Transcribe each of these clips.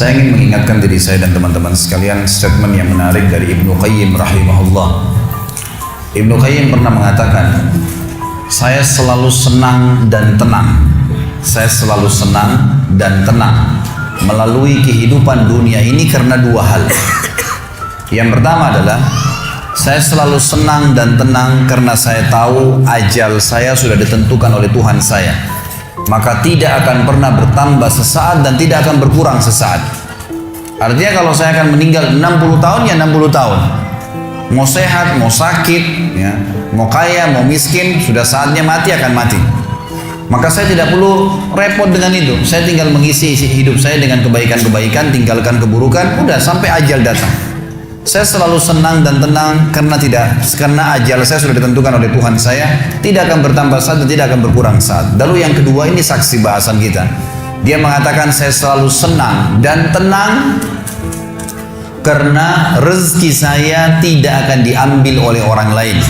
Saya ingin mengingatkan diri saya dan teman-teman sekalian statement yang menarik dari Ibnu Qayyim rahimahullah. Ibnu Qayyim pernah mengatakan, saya selalu senang dan tenang. Saya selalu senang dan tenang melalui kehidupan dunia ini karena dua hal. Yang pertama adalah saya selalu senang dan tenang karena saya tahu ajal saya sudah ditentukan oleh Tuhan saya. Maka tidak akan pernah bertambah sesaat dan tidak akan berkurang sesaat. Artinya kalau saya akan meninggal 60 tahun ya 60 tahun. Mau sehat, mau sakit, ya, mau kaya, mau miskin, sudah saatnya mati akan mati. Maka saya tidak perlu repot dengan itu. Saya tinggal mengisi hidup saya dengan kebaikan-kebaikan, tinggalkan keburukan, udah sampai ajal datang. Saya selalu senang dan tenang karena ajal saya sudah ditentukan oleh Tuhan saya, tidak akan bertambah saat dan tidak akan berkurang saat. Lalu yang kedua, ini saksi bahasan kita. Dia mengatakan saya selalu senang dan tenang karena rezeki saya tidak akan diambil oleh orang lain.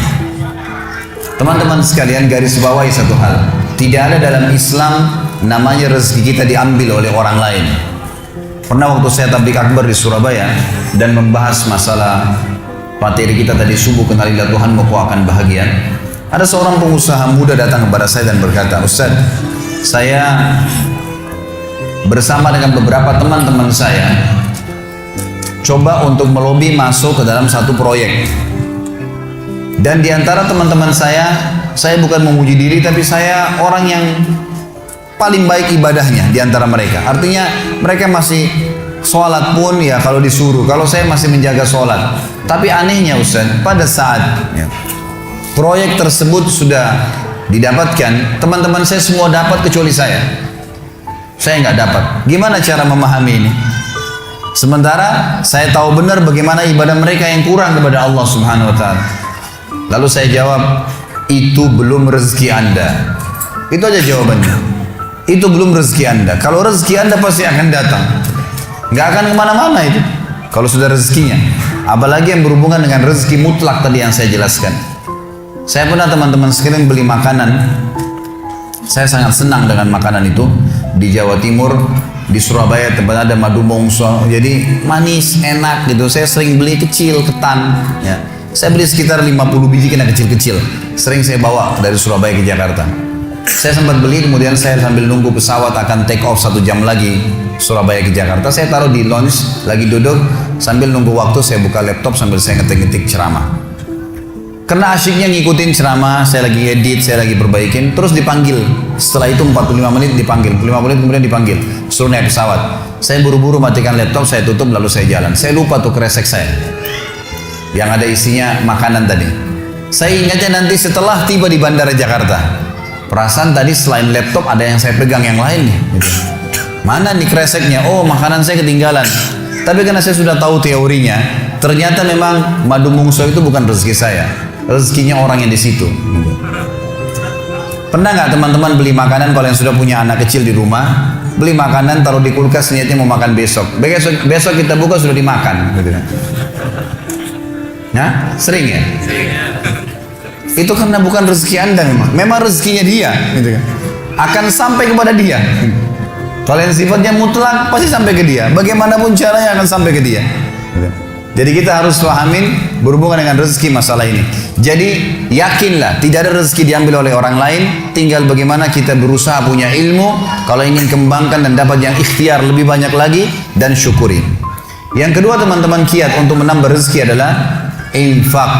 Teman-teman sekalian, garis bawahi satu hal. Tidak ada dalam Islam namanya rezeki kita diambil oleh orang lain. Pernah waktu saya tabligh akbar di Surabaya dan membahas masalah materi kita tadi subuh, kenalilah Tuhanmu kau akan bahagia. Ada seorang pengusaha muda datang kepada saya dan berkata, Ustaz, saya bersama dengan beberapa teman-teman saya coba untuk melobi masuk ke dalam satu proyek. Dan di antara teman-teman saya bukan memuji diri, tapi saya orang yang paling baik ibadahnya di antara mereka. Artinya mereka masih sholat pun ya kalau disuruh. Kalau saya masih menjaga sholat. Tapi anehnya Ustaz, pada saat ya, proyek tersebut sudah didapatkan, teman-teman saya semua dapat kecuali saya. Saya nggak dapat. Gimana cara memahami ini? Sementara saya tahu benar bagaimana ibadah mereka yang kurang kepada Allah Subhanahu wa Ta'ala. Lalu saya jawab, itu belum rezeki Anda. Itu aja jawabannya. Itu belum rezeki Anda. Kalau rezeki Anda pasti akan datang. Nggak akan kemana-mana itu. Kalau sudah rezekinya. Apalagi yang berhubungan dengan rezeki mutlak tadi yang saya jelaskan. Saya pernah teman-teman sekalian beli makanan. Saya sangat senang dengan makanan itu. Di Jawa Timur, di Surabaya tempat ada madu mongso. Jadi manis, enak gitu. Saya sering beli kecil, ketan. Ya. Saya beli sekitar 50 biji kena kecil-kecil. Sering saya bawa dari Surabaya ke Jakarta. Saya sempat beli, kemudian saya sambil nunggu pesawat akan take off 1 jam lagi Surabaya ke Jakarta, saya taruh di lounge, lagi duduk sambil nunggu waktu, saya buka laptop sambil saya ngetik-ngetik ceramah. Karena asyiknya ngikutin ceramah, saya lagi edit, saya lagi perbaikin, terus dipanggil. Setelah itu 45 menit dipanggil, 45 menit kemudian dipanggil, suruh naik pesawat. Saya buru-buru matikan laptop, saya tutup lalu saya jalan. Saya lupa tuh kresek saya yang ada isinya makanan tadi. Saya ingatnya nanti setelah tiba di Bandara Jakarta. Perasaan tadi selain laptop ada yang saya pegang yang lain nih. Gitu. Mana nih kreseknya? Oh, makanan saya ketinggalan. Tapi karena saya sudah tahu teorinya, ternyata memang madu mongso itu bukan rezeki saya. Rezekinya orang yang di situ. Gitu. Pernah nggak teman-teman beli makanan kalau yang sudah punya anak kecil di rumah, beli makanan taruh di kulkas niatnya mau makan besok. Besok kita buka sudah dimakan. Gitu. Nah, sering ya? Itu karena bukan rezeki Anda memang rezekinya dia gitu kan. Akan sampai kepada dia. Kalau yang sifatnya mutlak pasti sampai ke dia, bagaimanapun caranya akan sampai ke dia gitu. Jadi kita harus pahamin berhubungan dengan rezeki masalah ini. Jadi yakinlah tidak ada rezeki diambil oleh orang lain, tinggal bagaimana kita berusaha punya ilmu kalau ingin kembangkan dan dapat yang ikhtiar lebih banyak lagi dan syukuri. Yang kedua teman-teman, kiat untuk menambah rezeki adalah infak,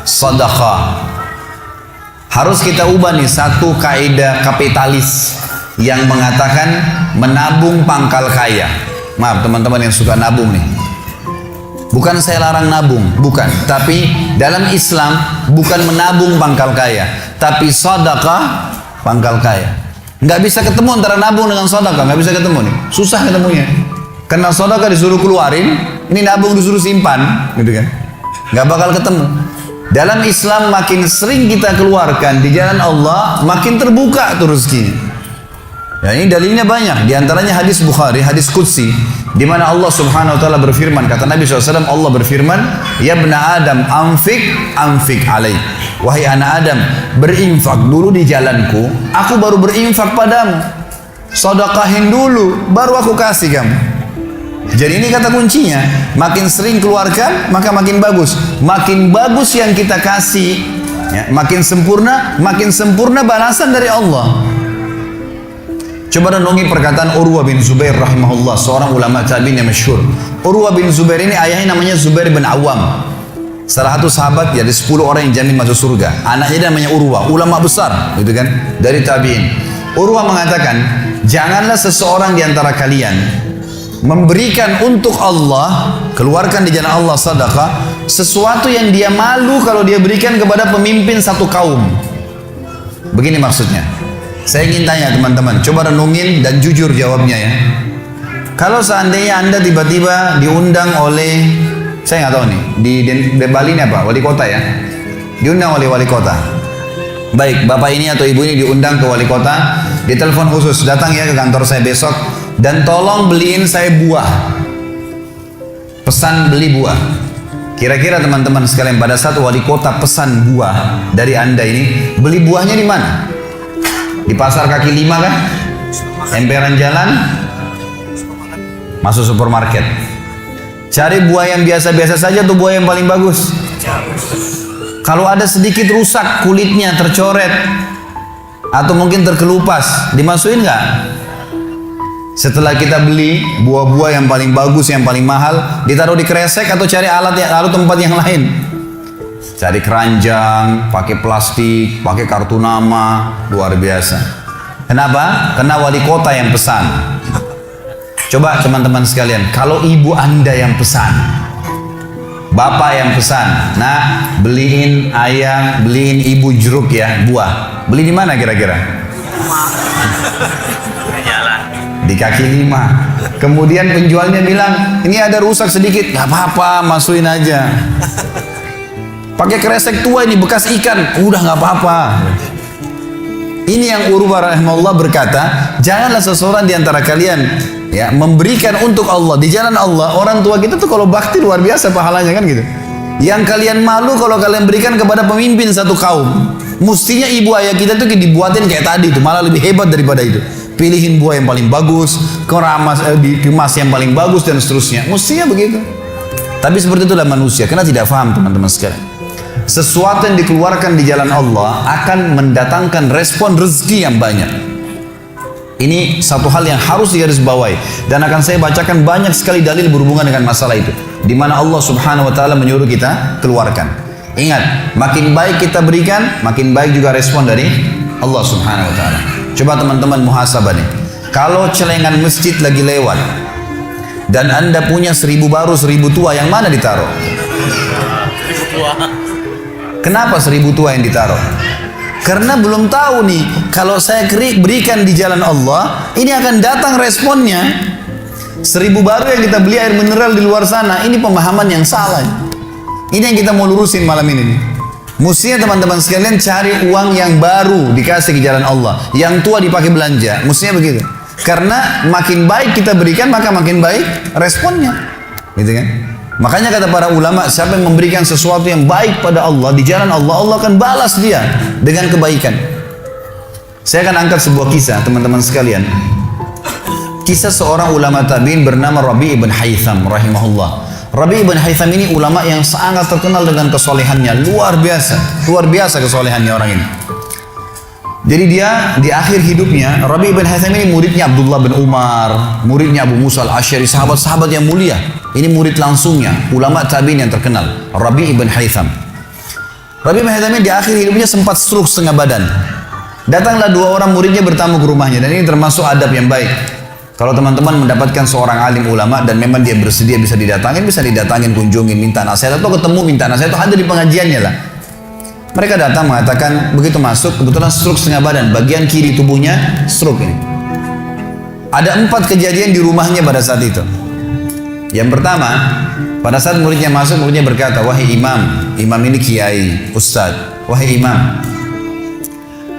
sedekah. Harus kita ubah nih satu kaidah kapitalis yang mengatakan menabung pangkal kaya. Maaf teman-teman yang suka nabung nih. Bukan saya larang nabung, bukan. Tapi dalam Islam bukan menabung pangkal kaya, tapi sedekah pangkal kaya. Nggak bisa ketemu antara nabung dengan sedekah, nggak bisa ketemu nih. Susah ketemunya. Karena sedekah disuruh keluarin, ini nabung disuruh simpan, gitu kan? Nggak bakal ketemu. Dalam Islam makin sering kita keluarkan di jalan Allah, makin terbuka tuh rezekinya. Ya, ini dalilnya banyak. Di antaranya hadis Bukhari, hadis Qudsi, di mana Allah Subhanahu wa taala berfirman, kata Nabi SAW, Allah berfirman, "Ya bna Adam, anfik alaih." Wahai anak Adam, berinfak dulu di jalanku, aku baru berinfak padamu. Sedekahin dulu, baru aku kasih kamu. Jadi ini kata kuncinya, makin sering keluarkan maka makin bagus. Makin bagus yang kita kasih, ya, makin sempurna balasan dari Allah. Coba renungi perkataan Urwah bin Zubair rahimahullah, seorang ulama tabi'in yang masyhur. Urwah bin Zubair ini ayahnya namanya Zubair bin Awam, salah satu sahabat ya, dari 10 orang yang jamin masuk surga. Anaknya namanya Urwah, ulama besar, gitu kan, dari tabi'in. Urwah mengatakan, janganlah seseorang di antara kalian memberikan untuk Allah, keluarkan di jalan Allah sedekah, sesuatu yang dia malu kalau dia berikan kepada pemimpin satu kaum. Begini maksudnya. Saya ingin tanya teman-teman, coba renungin dan jujur jawabnya ya. Kalau seandainya Anda tiba-tiba diundang oleh, saya nggak tahu nih, di Bali ini apa? Wali kota ya? Diundang oleh wali kota. Baik, bapak ini atau ibu ini diundang ke wali kota, ditelepon khusus, datang ya ke kantor saya besok, dan tolong beliin saya buah. Pesan beli buah. Kira-kira teman-teman sekalian, pada saat wali kota pesan buah dari Anda ini, beli buahnya di mana? Di pasar kaki 5 kan? Emperan jalan? Masuk supermarket. Cari buah yang biasa-biasa saja atau buah yang paling bagus? Kalau ada sedikit rusak kulitnya, tercoret, atau mungkin terkelupas, dimasukin nggak? Setelah kita beli buah-buah yang paling bagus, yang paling mahal, ditaruh di kresek atau cari alat tempat yang lain. Cari keranjang, pakai plastik, pakai kartu nama, luar biasa. Kenapa? Karena wali kota yang pesan. Coba teman-teman sekalian, kalau ibu Anda yang pesan, bapak yang pesan, nah beliin ayah, beliin ibu jeruk ya, buah. Beli di mana kira-kira? Di kaki 5. Kemudian penjualnya bilang, ini ada rusak sedikit, nggak apa-apa, masukin aja. Pakai kresek tua ini bekas ikan, udah nggak apa-apa. Ini yang Urwah rahimahullah berkata, janganlah seseorang di antara kalian ya memberikan untuk Allah di jalan Allah. Orang tua kita tuh kalau bakti luar biasa pahalanya kan gitu. Yang kalian malu kalau kalian berikan kepada pemimpin satu kaum. Mestinya ibu ayah kita tuh dibuatin kayak tadi tuh, malah lebih hebat daripada itu. Pilihin buah yang paling bagus, dikemas yang paling bagus dan seterusnya. Mestinya begitu. Tapi seperti itulah manusia, karena tidak paham teman-teman sekalian. Sesuatu yang dikeluarkan di jalan Allah akan mendatangkan respon rezeki yang banyak. Ini satu hal yang harus digarisbawahi, dan akan saya bacakan banyak sekali dalil berhubungan dengan masalah itu, di mana Allah Subhanahu wa taala menyuruh kita keluarkan. Ingat, makin baik kita berikan, makin baik juga respon dari Allah Subhanahu wa taala. Coba teman-teman muhasabah nih. Kalau celengan masjid lagi lewat dan Anda punya 1000 baru 1000 tua, yang mana ditaruh? 1000 tua. Kenapa 1000 tua yang ditaruh? Karena belum tahu nih, kalau saya berikan di jalan Allah, ini akan datang responnya. 1000 baru yang kita beli air mineral di luar sana, ini pemahaman yang salah. Ini yang kita mau lurusin malam ini nih. Mestinya teman-teman sekalian cari uang yang baru dikasih ke jalan Allah, yang tua dipakai belanja. Mestinya begitu. Karena makin baik kita berikan, maka makin baik responnya. Gitu kan? Makanya kata para ulama, siapa yang memberikan sesuatu yang baik pada Allah di jalan Allah, Allah akan balas dia dengan kebaikan. Saya akan angkat sebuah kisah teman-teman sekalian. Kisah seorang ulama tabi'in bernama Rabi' ibn Haytham rahimahullah. Rabi' ibn Haytham ini ulama yang sangat terkenal dengan kesolehannya, luar biasa kesolehannya orang ini. Jadi dia di akhir hidupnya, Rabi' ibn Haytham ini muridnya Abdullah bin Umar, muridnya Abu Musa al-Asy'ari, sahabat-sahabat yang mulia. Ini murid langsungnya, ulama tabi'in yang terkenal, Rabi' ibn Haytham. Rabi' ibn Haytham ini di akhir hidupnya sempat stroke setengah badan. Datanglah 2 orang muridnya bertamu ke rumahnya, dan ini termasuk adab yang baik. Kalau teman-teman mendapatkan seorang alim ulama dan memang dia bersedia bisa didatangin, kunjungin, minta nasihat, atau ketemu minta nasihat, atau ada di pengajiannya lah. Mereka datang mengatakan, begitu masuk, kebetulan stroke setengah badan, bagian kiri tubuhnya stroke ini. Ada 4 kejadian di rumahnya pada saat itu. Yang pertama, pada saat muridnya masuk, muridnya berkata, wahai imam, imam ini kiai, ustadz, wahai imam,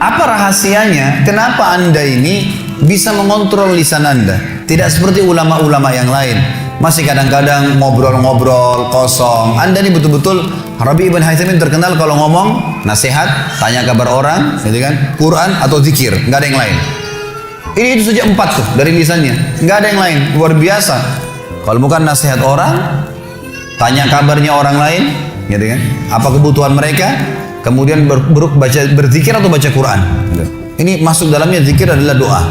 apa rahasianya, kenapa anda ini bisa mengontrol lisan anda? Tidak seperti ulama-ulama yang lain, masih kadang-kadang ngobrol-ngobrol kosong. Anda ini betul-betul, Rabi' ibn Haytham terkenal kalau ngomong nasihat, tanya kabar orang, gitu kan, Quran atau zikir, nggak ada yang lain. Ini itu saja 4 tuh dari lisannya, nggak ada yang lain, luar biasa. Kalau bukan nasihat orang, tanya kabarnya orang lain, gitu kan? Apa kebutuhan mereka? Kemudian berzikir atau baca Quran. Gitu. Ini masuk dalamnya zikir adalah doa.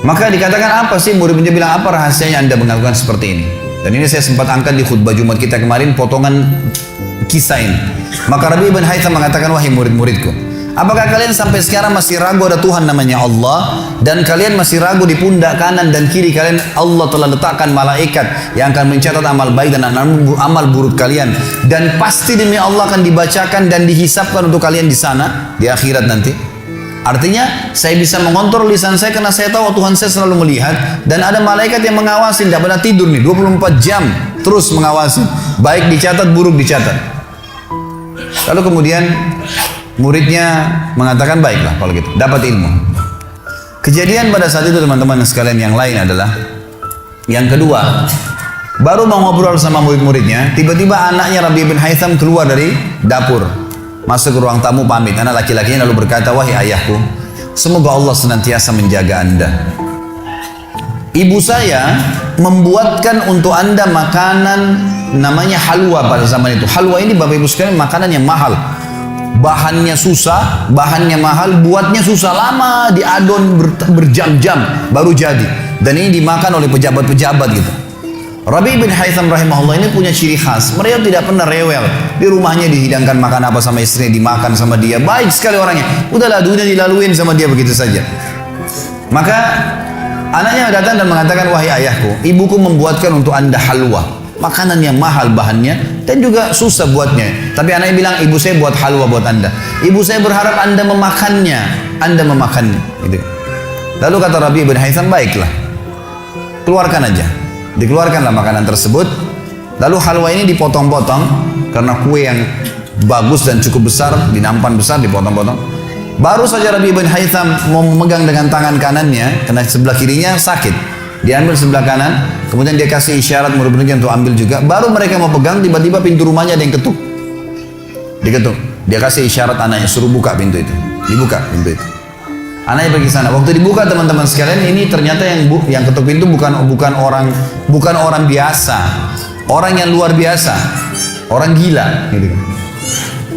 Maka dikatakan apa sih, murid-muridnya bilang apa rahasianya Anda melakukan seperti ini? Dan ini saya sempat angkat di khutbah Jumat kita kemarin, potongan kisah ini. Maka Rabi' bin Haytham mengatakan, wahai murid-muridku, apakah kalian sampai sekarang masih ragu ada Tuhan namanya Allah, dan kalian masih ragu di pundak kanan dan kiri kalian Allah telah letakkan malaikat yang akan mencatat amal baik dan amal buruk kalian, dan pasti demi Allah akan dibacakan dan dihisapkan untuk kalian di sana di akhirat nanti? Artinya saya bisa mengontrol lisan saya karena saya tahu Tuhan saya selalu melihat, dan ada malaikat yang mengawasi, tidak pernah tidur nih 24 jam terus mengawasi, baik dicatat buruk dicatat. Lalu kemudian muridnya mengatakan, baiklah kalau gitu, dapat ilmu. Kejadian pada saat itu teman-teman sekalian yang lain adalah, yang kedua, baru mau ngobrol sama murid-muridnya, tiba-tiba anaknya Rabi' bin Haytham keluar dari dapur, masuk ke ruang tamu pamit. Anak laki-lakinya lalu berkata, wahai ayahku, semoga Allah senantiasa menjaga Anda. Ibu saya membuatkan untuk Anda makanan namanya halwa pada zaman itu. Halwa ini Bapak Ibu sekalian makanan yang mahal. Bahannya susah, bahannya mahal, buatnya susah, lama diadon berjam-jam baru jadi. Dan ini dimakan oleh pejabat-pejabat gitu. Rabi' bin Haytham rahimahullah ini punya ciri khas. Mereka tidak pernah rewel. Di rumahnya dihidangkan makan apa sama istrinya, dimakan sama dia. Baik sekali orangnya. Udahlah, dunia dilaluin sama dia begitu saja. Maka anaknya datang dan mengatakan, wahai ayahku, ibuku membuatkan untuk Anda halwa. Makanan yang mahal bahannya dan juga susah buatnya. Tapi anaknya bilang, ibu saya buat halwa buat Anda. Ibu saya berharap Anda memakannya. Anda memakannya. Gitu. Lalu kata Rabi' bin Haytham, baiklah, keluarkan aja. Dikeluarkanlah makanan tersebut. Lalu halwa ini dipotong-potong karena kue yang bagus dan cukup besar, di nampan besar dipotong-potong. Baru saja Rabi' bin Haytham mau memegang dengan tangan kanannya, karena sebelah kirinya sakit, diambil sebelah kanan, kemudian dia kasih isyarat murid-muridnya untuk ambil juga. Baru mereka mau pegang, tiba-tiba pintu rumahnya ada yang ketuk. Diketuk. Dia kasih isyarat anaknya, suruh buka pintu itu. Dibuka pintu itu. Anaknya pergi sana. Waktu dibuka teman-teman sekalian, ini ternyata yang ketuk pintu bukan orang biasa, orang yang luar biasa, orang gila, gitu kan.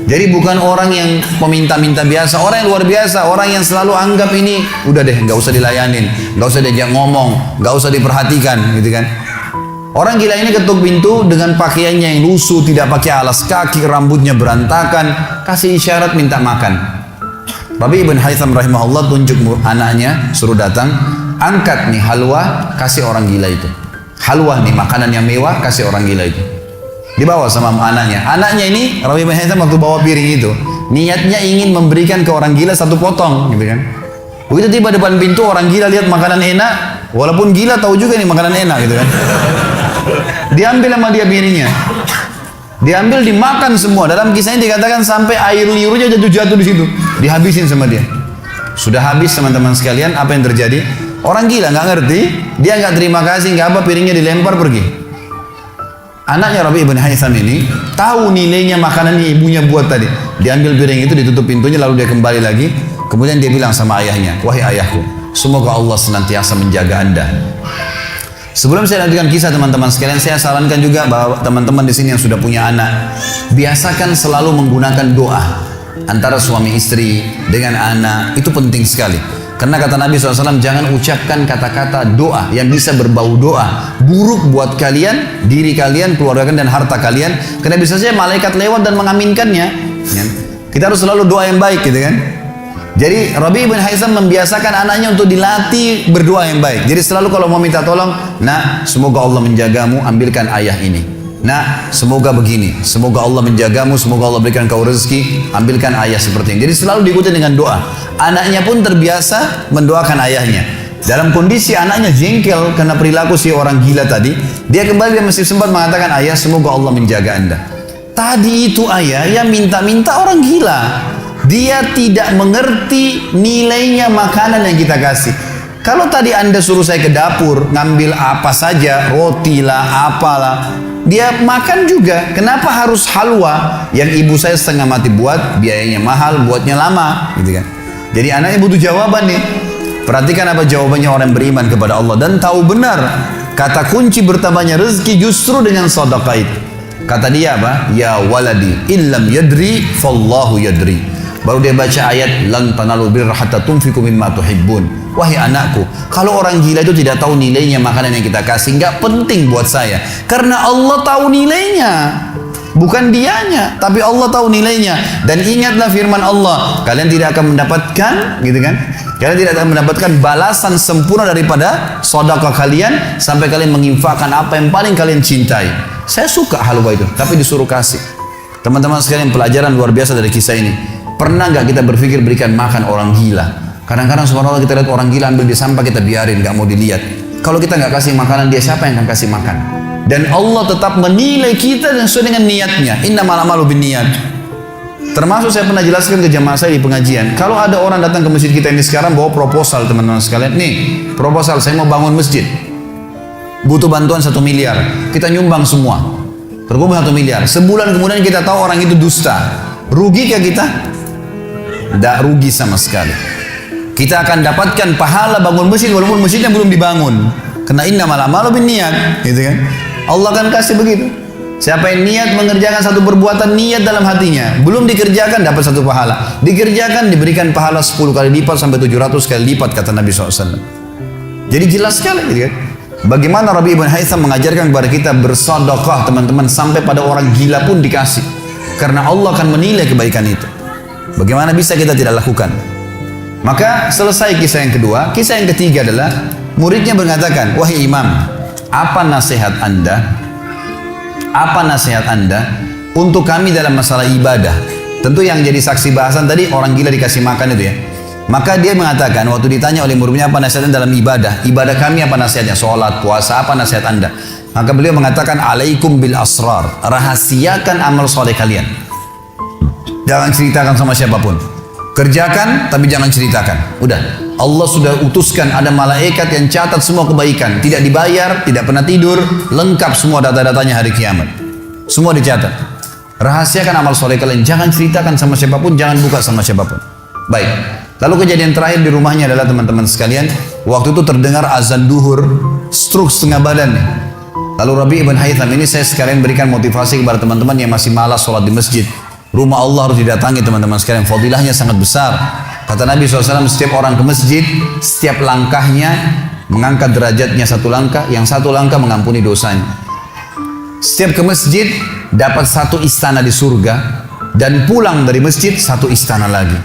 Jadi bukan orang yang peminta-minta biasa, orang yang luar biasa, orang yang selalu anggap ini udah deh, nggak usah dilayanin, nggak usah diajak ngomong, nggak usah diperhatikan, gitu kan. Orang gila ini ketuk pintu dengan pakaiannya yang lusuh, tidak pakai alas kaki, rambutnya berantakan, kasih isyarat minta makan. Rabi' bin Haytham rahimahullah tunjuk anaknya, suruh datang, angkat nih halwa, kasih orang gila itu. Halwa nih makanan yang mewah, kasih orang gila itu. Dibawa sama anaknya. Anaknya ini Rabi' bin Haytham waktu bawa piring itu, niatnya ingin memberikan ke orang gila satu potong, gitu kan. Begitu tiba depan pintu, orang gila lihat makanan enak, walaupun gila tahu juga nih makanan enak, gitu kan. Diambil sama dia piringnya. Diambil, dimakan semua. Dalam kisahnya dikatakan sampai air liurnya jatuh di situ, dihabisin sama dia. Sudah habis teman-teman sekalian, apa yang terjadi? Orang gila nggak ngerti, dia nggak terima kasih, nggak apa, piringnya dilempar pergi. Anaknya Rabi' bin Haytham ini tahu nilainya makanan yang ibunya buat tadi. Diambil piring itu, ditutup pintunya, lalu dia kembali lagi. Kemudian dia bilang sama ayahnya, wahai ayahku, semoga Allah senantiasa menjaga Anda. Sebelum saya lanjutkan kisah teman-teman sekalian, saya sarankan juga bahwa teman-teman di sini yang sudah punya anak, biasakan selalu menggunakan doa antara suami istri dengan anak. Itu penting sekali. Karena kata Nabi SAW, jangan ucapkan kata-kata doa yang bisa berbau doa buruk buat kalian, diri kalian, keluarga kalian, dan harta kalian. Karena bisa saja malaikat lewat dan mengaminkannya. Kita harus selalu doa yang baik, gitu kan. Jadi Rabi' bin Haytham membiasakan anaknya untuk dilatih berdoa yang baik. Jadi selalu kalau mau minta tolong, nak, semoga Allah menjagamu, ambilkan ayah ini. Nak, semoga begini, semoga Allah menjagamu, semoga Allah berikan kau rezeki, ambilkan ayah seperti ini. Jadi selalu diikuti dengan doa. Anaknya pun terbiasa mendoakan ayahnya. Dalam kondisi anaknya jengkel karena perilaku si orang gila tadi, dia kembali dan masih sempat mengatakan, ayah, semoga Allah menjaga Anda. Tadi itu ayah yang minta-minta orang gila. Dia tidak mengerti nilainya makanan yang kita kasih. Kalau tadi Anda suruh saya ke dapur, ngambil apa saja, roti lah, apalah, dia makan juga. Kenapa harus halwa yang ibu saya setengah mati buat, biayanya mahal, buatnya lama, gitu kan. Jadi anaknya butuh jawaban nih. Perhatikan apa jawabannya orang beriman kepada Allah dan tahu benar Kata kunci bertambahnya rezeki justru dengan sedekah itu. Kata dia apa? Ya waladi, illam yadri, fallahu yadri. Baru dia baca ayat, lan tanalu birra hatta tunfiqu mimma tuhibbun. Wahai anakku, kalau orang gila itu tidak tahu nilainya makanan yang kita kasih, nggak penting buat saya. Karena Allah tahu nilainya. Bukan dianya, tapi Allah tahu nilainya. Dan ingatlah firman Allah, kalian tidak akan mendapatkan, gitu kan? Kalian tidak akan mendapatkan balasan sempurna daripada sedekah kalian sampai kalian menginfakkan apa yang paling kalian cintai. Saya suka halwa itu, tapi disuruh kasih. Teman-teman sekalian, pelajaran luar biasa dari kisah ini. Pernah nggak kita berpikir berikan makan orang gila? Kadang-kadang subhanallah kita lihat orang gila ambil di sampah, kita biarin, nggak mau dilihat. Kalau kita nggak kasih makanan dia, siapa yang akan kasih makan? Dan Allah tetap menilai kita dan sesuai dengan niatnya. Innamal a'malu binniyat. Termasuk saya pernah jelaskan ke jamaah saya di pengajian. Kalau ada orang datang ke masjid kita ini sekarang bawa proposal, teman-teman sekalian. Nih, proposal saya mau bangun masjid. Butuh bantuan 1 miliar. Kita nyumbang semua. Terkumpul 1 miliar. Sebulan kemudian kita tahu orang itu dusta. Rugi kah kita? Tidak rugi sama sekali. Kita akan dapatkan pahala bangun masjid walaupun masjidnya belum dibangun. Karena innamal a'malu binniyat, gitu kan? Allah akan kasih begitu. Siapa yang niat mengerjakan satu perbuatan, niat dalam hatinya, belum dikerjakan dapat 1 pahala. Dikerjakan diberikan pahala 10 kali lipat sampai 700 kali lipat, kata Nabi SAW. Jadi jelas sekali, gitu kan? Bagaimana Rabi ibn Haytham mengajarkan kepada kita bersedekah, teman-teman, sampai pada orang gila pun dikasih. Karena Allah akan menilai kebaikan itu. Bagaimana bisa kita tidak lakukan? Maka selesai kisah yang kedua. Kisah yang ketiga adalah muridnya mengatakan, wahai imam, apa nasihat anda? Apa nasihat anda untuk kami dalam masalah ibadah? Tentu yang jadi saksi bahasan tadi orang gila dikasih makan itu ya. Maka dia mengatakan waktu ditanya oleh muridnya apa nasihatnya dalam ibadah? Ibadah kami apa nasihatnya? Sholat, puasa, apa nasihat anda? Maka beliau mengatakan, alaikum bil asrar. Rahasiakan amal soleh kalian. Jangan ceritakan sama siapapun. Kerjakan tapi jangan ceritakan. Udah, Allah sudah utuskan ada malaikat yang catat semua kebaikan. Tidak dibayar, tidak pernah tidur, lengkap semua data-datanya hari kiamat. Semua dicatat. Rahasiakan amal soleh kalian. Jangan ceritakan sama siapapun, jangan buka sama siapapun. Baik. Lalu kejadian terakhir di rumahnya adalah teman-teman sekalian, waktu itu terdengar azan duhur, stroke setengah badan nih. Lalu Rabi ibn Haytham ini saya sekalian berikan motivasi kepada teman-teman yang masih malas sholat di masjid. Rumah Allah harus didatangi teman-teman sekalian, fadilahnya sangat besar. Kata Nabi SAW, setiap orang ke masjid, setiap langkahnya mengangkat derajatnya 1 langkah, yang 1 langkah mengampuni dosanya. Setiap ke masjid dapat 1 istana di surga, dan pulang dari masjid 1 istana lagi.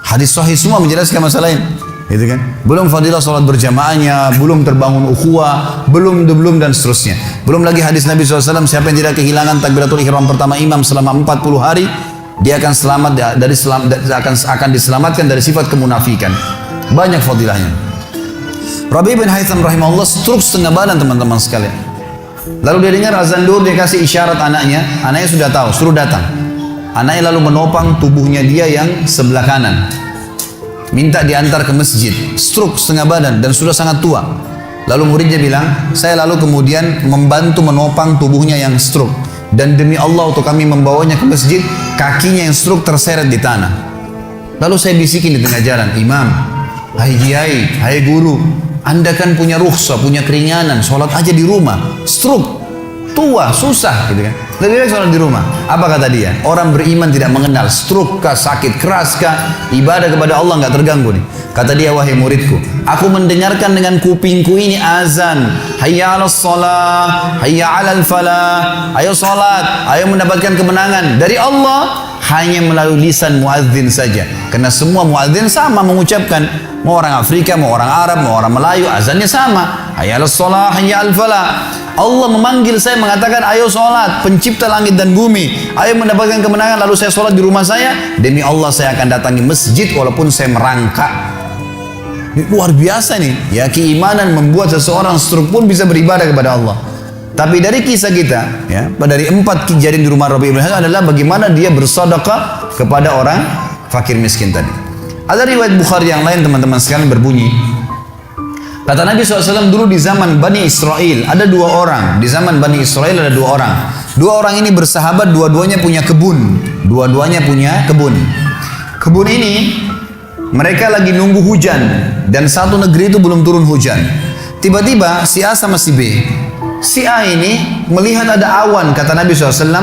Hadis sahih semua menjelaskan masalah ini, gitu kan? Belum fadilah sholat berjamaahnya, belum terbangun ukhuwah, belum dan seterusnya. Belum lagi hadis Nabi SAW, siapa yang tidak kehilangan takbiratul ihram pertama imam selama 40 hari, dia akan selamat dari akan diselamatkan dari sifat kemunafikan. Banyak fadilahnya. Rabi bin Haytham rahimahullah stroke setengah badan teman-teman sekalian. Lalu dia dengar azan duhur, dia kasih isyarat anaknya sudah tahu, suruh datang. Anaknya lalu menopang tubuhnya dia yang sebelah kanan, minta diantar ke masjid. Stroke setengah badan dan sudah sangat tua. Lalu muridnya bilang, saya lalu kemudian membantu menopang tubuhnya yang stroke, dan demi Allah untuk kami membawanya ke masjid, kakinya yang stroke terseret di tanah. Lalu saya bisikin di tengah jalan, imam, hai kiai, hai guru, anda kan punya rukhsah, punya keringanan, sholat aja di rumah. Stroke, tua, susah, gitu kan? Lebih baik sholat di rumah. Apa kata dia? Orang beriman tidak mengenal stroke kah, sakit keras kah, ibadah kepada Allah nggak terganggu nih. Kata dia, wahai muridku, aku mendengarkan dengan kupingku ini azan, hayya 'alas shalah, hayya 'alal falah. Ayo sholat, ayo mendapatkan kemenangan dari Allah, hanya melalui lisan muadzin saja. Karena semua muadzin sama mengucapkan, mau orang Afrika, mau orang Arab, mau orang Melayu, azannya sama. Hayya 'alas shalah, hayya 'alal falah. Allah memanggil saya mengatakan, ayo sholat, pencipta langit dan bumi, ayo mendapatkan kemenangan. Lalu saya sholat di rumah saya, demi Allah saya akan datangi masjid walaupun saya merangkak. Ini luar biasa nih, ya, keimanan membuat seseorang stroke pun bisa beribadah kepada Allah. Tapi dari kisah kita, ya, dari 4 kejadian di rumah Rabi' ibn Haytham adalah bagaimana dia bersedekah kepada orang fakir miskin tadi. Ada riwayat Bukhari yang lain teman-teman sekalian berbunyi, kata Nabi SAW, dulu di zaman Bani Israel ada 2 orang. Di zaman Bani Israel ada 2 orang. 2 orang ini bersahabat, dua-duanya punya kebun. Dua-duanya punya kebun. Kebun ini mereka lagi nunggu hujan, dan satu negeri itu belum turun hujan. Tiba-tiba si A sama si B. Si A ini melihat ada awan, kata Nabi SAW,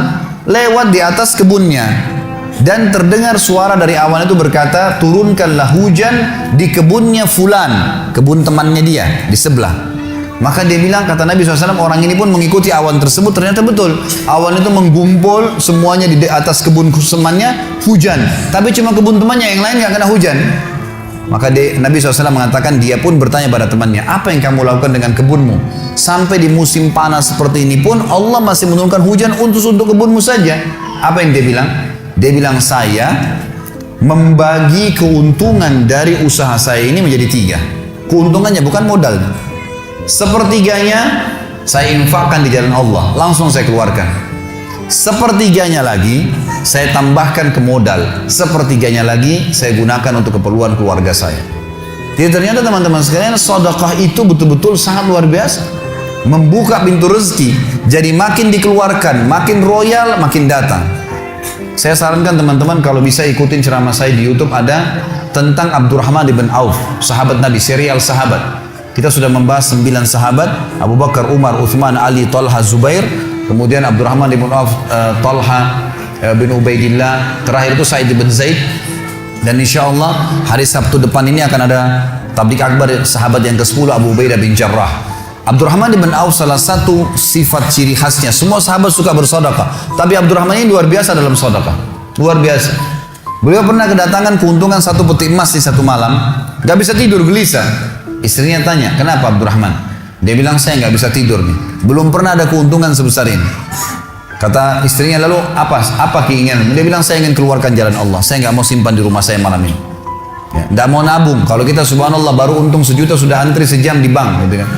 lewat di atas kebunnya. Dan terdengar suara dari awan itu berkata, turunkanlah hujan di kebunnya fulan, kebun temannya dia di sebelah. Maka dia bilang, kata Nabi SAW, orang ini pun mengikuti awan tersebut. Ternyata betul, awan itu menggumpul semuanya di atas kebun temannya, hujan. Tapi cuma kebun temannya, yang lain nggak kena hujan. Maka Nabi SAW mengatakan, dia pun bertanya pada temannya, apa yang kamu lakukan dengan kebunmu? Sampai di musim panas seperti ini pun Allah masih menurunkan hujan untuk kebunmu saja. Apa yang dia bilang? Dia bilang, saya membagi keuntungan dari usaha saya ini menjadi 3. Keuntungannya bukan modal. Sepertiganya saya infakkan di jalan Allah, langsung saya keluarkan. Sepertiganya lagi saya tambahkan ke modal. Sepertiganya lagi saya gunakan untuk keperluan keluarga saya. Jadi ternyata teman-teman sekalian, sedekah itu betul-betul sangat luar biasa. Membuka pintu rezeki. Jadi makin dikeluarkan, makin royal, makin datang. Saya sarankan teman-teman kalau bisa ikutin ceramah saya di YouTube, ada tentang Abdurrahman bin Auf, sahabat Nabi, serial sahabat. Kita sudah membahas 9 sahabat, Abu Bakar, Umar, Uthman, Ali, Talha, Zubair, kemudian Abdurrahman bin Auf, Talha bin Ubaidillah, terakhir itu Sa'id bin Zaid. Dan insya Allah hari Sabtu depan ini akan ada tablik akbar sahabat yang ke-10, Abu Ubaidah bin Jarrah. Abdurrahman bin Auf salah satu sifat ciri khasnya, semua sahabat suka bersedekah, tapi Abdurrahman ini luar biasa dalam sedekah, luar biasa. Beliau pernah kedatangan keuntungan 1 peti emas di satu malam, gak bisa tidur, gelisah. Istrinya tanya, kenapa Abdurrahman? Dia bilang, saya gak bisa tidur nih, belum pernah ada keuntungan sebesar ini. Kata istrinya, lalu apa keinginan? Dia bilang, saya ingin keluarkan jalan Allah, saya gak mau simpan di rumah saya malam ini. Ya, gak mau nabung. Kalau kita subhanallah baru untung 1 juta sudah antri sejam di bank, gitu kan.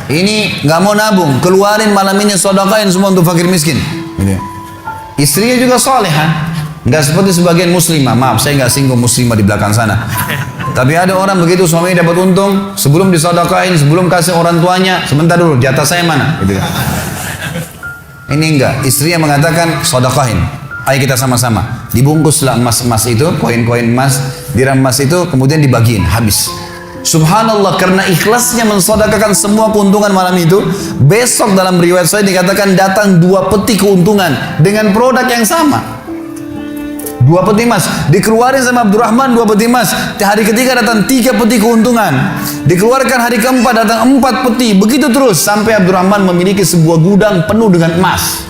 Ini nggak mau nabung, keluarin malam ini, sedekahin semua untuk fakir miskin. Gitu. Istrinya juga salehah, nggak seperti sebagian muslimah. Maaf, saya nggak singgung muslimah di belakang sana. Tapi ada orang begitu, suaminya dapat untung, sebelum disedekahin, sebelum kasih orang tuanya, sebentar dulu, jatah saya mana? Gitu. Ini enggak, istrinya mengatakan sedekahin. Ayo kita sama-sama. Dibungkuslah emas-emas itu, koin-koin emas, dirham emas itu, kemudian dibagiin, habis. Subhanallah, karena ikhlasnya mensedekahkan semua keuntungan malam itu, besok dalam riwayat saya dikatakan datang 2 peti keuntungan dengan produk yang sama. 2 peti emas dikeluarin sama Abdurrahman, 2 peti emas. Hari ketiga datang 3 peti keuntungan. Dikeluarkan hari keempat datang 4 peti. Begitu terus sampai Abdurrahman memiliki sebuah gudang penuh dengan emas.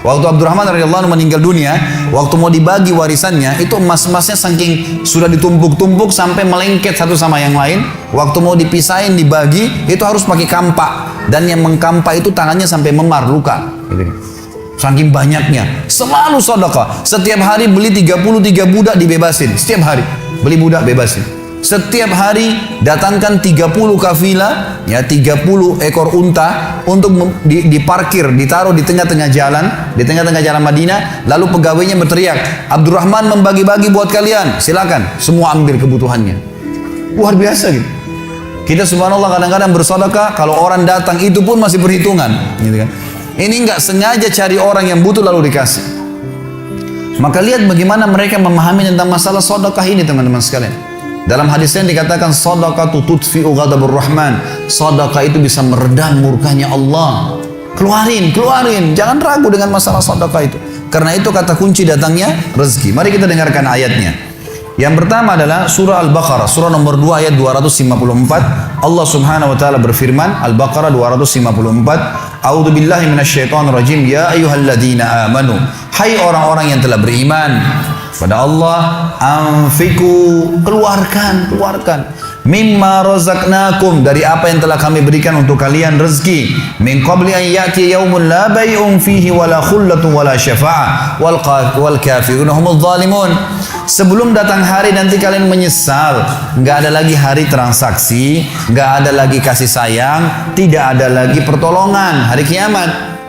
Waktu Abdurrahman radhiyallahu anhu meninggal dunia, waktu mau dibagi warisannya, itu emas-emasnya saking sudah ditumpuk-tumpuk sampai melengket satu sama yang lain. Waktu mau dipisahin, dibagi, itu harus pakai kampak. Dan yang mengkampak itu tangannya sampai memar, luka. Saking banyaknya. Selalu sedekah. Setiap hari beli 33 budak dibebasin. Setiap hari beli budak bebasin. Setiap hari datangkan 30 kafilah, ya 30 ekor unta untuk diparkir, ditaruh di tengah-tengah jalan Madinah. Lalu pegawainya berteriak, Abdurrahman membagi-bagi buat kalian, silakan, semua ambil kebutuhannya. Luar biasa gitu. Kita subhanallah kadang-kadang bersedekah, kalau orang datang itu pun masih perhitungan, gitu kan. Ini nggak sengaja cari orang yang butuh lalu dikasih. Maka lihat bagaimana mereka memahami tentang masalah sedekah ini, teman-teman sekalian. Dalam hadis yang dikatakan sadaqatu tudfi'u ghadabur rahman. Sedekah itu bisa meredam murkanya Allah. Keluarin, jangan ragu dengan masalah sedekah itu. Karena itu kata kunci datangnya rezeki. Mari kita dengarkan ayatnya. Yang pertama adalah surah Al-Baqarah, surah nomor 2 ayat 254. Allah Subhanahu wa taala berfirman, Al-Baqarah 254, A'udzu billahi minasyaitonir rajim. Ya ayyuhalladzina amanu, hai orang-orang yang telah beriman pada Allah, anfiku, keluarkan mimma razaqnakum, dari apa yang telah kami berikan untuk kalian rezeki, min qabli an ya'ti yaumun la bay'un fihi wala khullatun wala syafa'ah wal kafiruna humudz zalimun. Sebelum datang hari nanti kalian menyesal, enggak ada lagi hari transaksi, enggak ada lagi kasih sayang, tidak ada lagi pertolongan, hari kiamat.